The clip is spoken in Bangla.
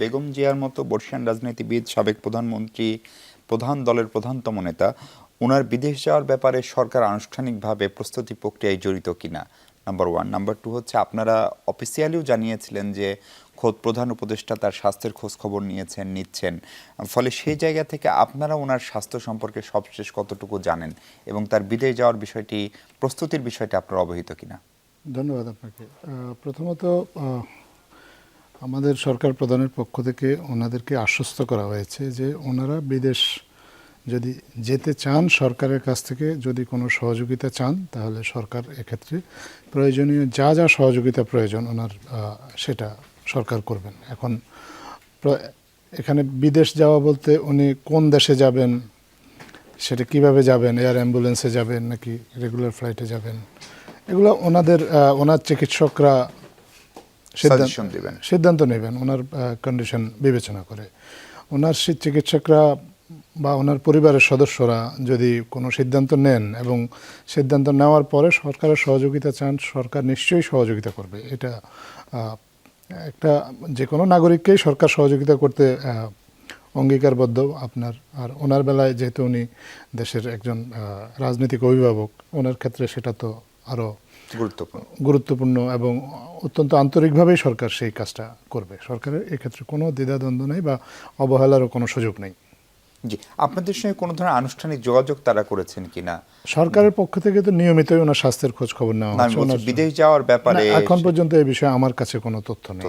বেগম জিয়ার মতো বর্ষিয়ান রাজনীতিবিদ, সাবেক প্রধানমন্ত্রী, প্রধান দলের প্রধানতম নেতা, ওনার বিদেশ যাওয়ার ব্যাপারে সরকার আনুষ্ঠানিকভাবে প্রস্তুতি প্রক্রিয়ায় জড়িত কিনা, নাম্বার ওয়ান। নাম্বার টু হচ্ছে, আপনারা অফিসিয়ালিও জানিয়েছিলেন যে খোদ প্রধান উপদেষ্টা তার স্বাস্থ্যের খোঁজ খবর নিচ্ছেন, ফলে সেই জায়গা থেকে আপনারা ওনার স্বাস্থ্য সম্পর্কে সবশেষ কতটুকু জানেন এবং তার বিদেশ যাওয়ার বিষয়টি, প্রস্তুতির বিষয়টি আপনারা অবহিত কিনা? ধন্যবাদ আপনাকে। প্রথমত আমাদের সরকার প্রধানের পক্ষ থেকে ওনাদেরকে আশ্বস্ত করা হয়েছে যে ওনারা বিদেশ যদি যেতে চান, সরকারের কাছ থেকে যদি কোনো সহযোগিতা চান, তাহলে সরকার এক্ষেত্রে প্রয়োজনীয় যা যা সহযোগিতা প্রয়োজন ওনার সেটা সরকার করবেন। এখন এখানে বিদেশ যাওয়া বলতে উনি কোন দেশে যাবেন, সেটা কিভাবে যাবেন, এয়ার অ্যাম্বুলেন্সে যাবেন নাকি রেগুলার ফ্লাইটে যাবেন, এগুলো ওনার চিকিৎসকরা সিদ্ধান্ত নেবেন ওনার কন্ডিশন বিবেচনা করে। ওনার চিকিৎসকরা বা ওনার পরিবারের সদস্যরা যদি কোনো সিদ্ধান্ত নেন এবং সিদ্ধান্ত নেওয়ার পরে সরকারের সহযোগিতা চান, সরকার নিশ্চয়ই সহযোগিতা করবে। এটা একটা যে কোনো নাগরিককেই সরকার সহযোগিতা করতে অঙ্গীকারবদ্ধ। আর ওনার বেলায় যেহেতু উনি দেশের একজন রাজনৈতিক অভিভাবক, ওনার ক্ষেত্রে সেটা তো আরও গুরুত্বপূর্ণ এবং অত্যন্ত আন্তরিকভাবেই সরকার সেই কাজটা করবে। সরকারের এক্ষেত্রে কোনো দ্বিধাদ্বন্দ্ব নেই বা অবহেলারও কোনো সুযোগ নেই। জি, আপনাদের সঙ্গে কোনো ধরনের আনুষ্ঠানিক যোগাযোগ তারা করেছেন কিনা? সরকারের পক্ষ থেকে তো নিয়মিতই ওনার স্বাস্থ্যের খোঁজ খবর নেওয়া হচ্ছে। বিদেশ যাওয়ার ব্যাপারে এখন পর্যন্ত এই বিষয়ে আমার কাছে কোনো তথ্য নেই।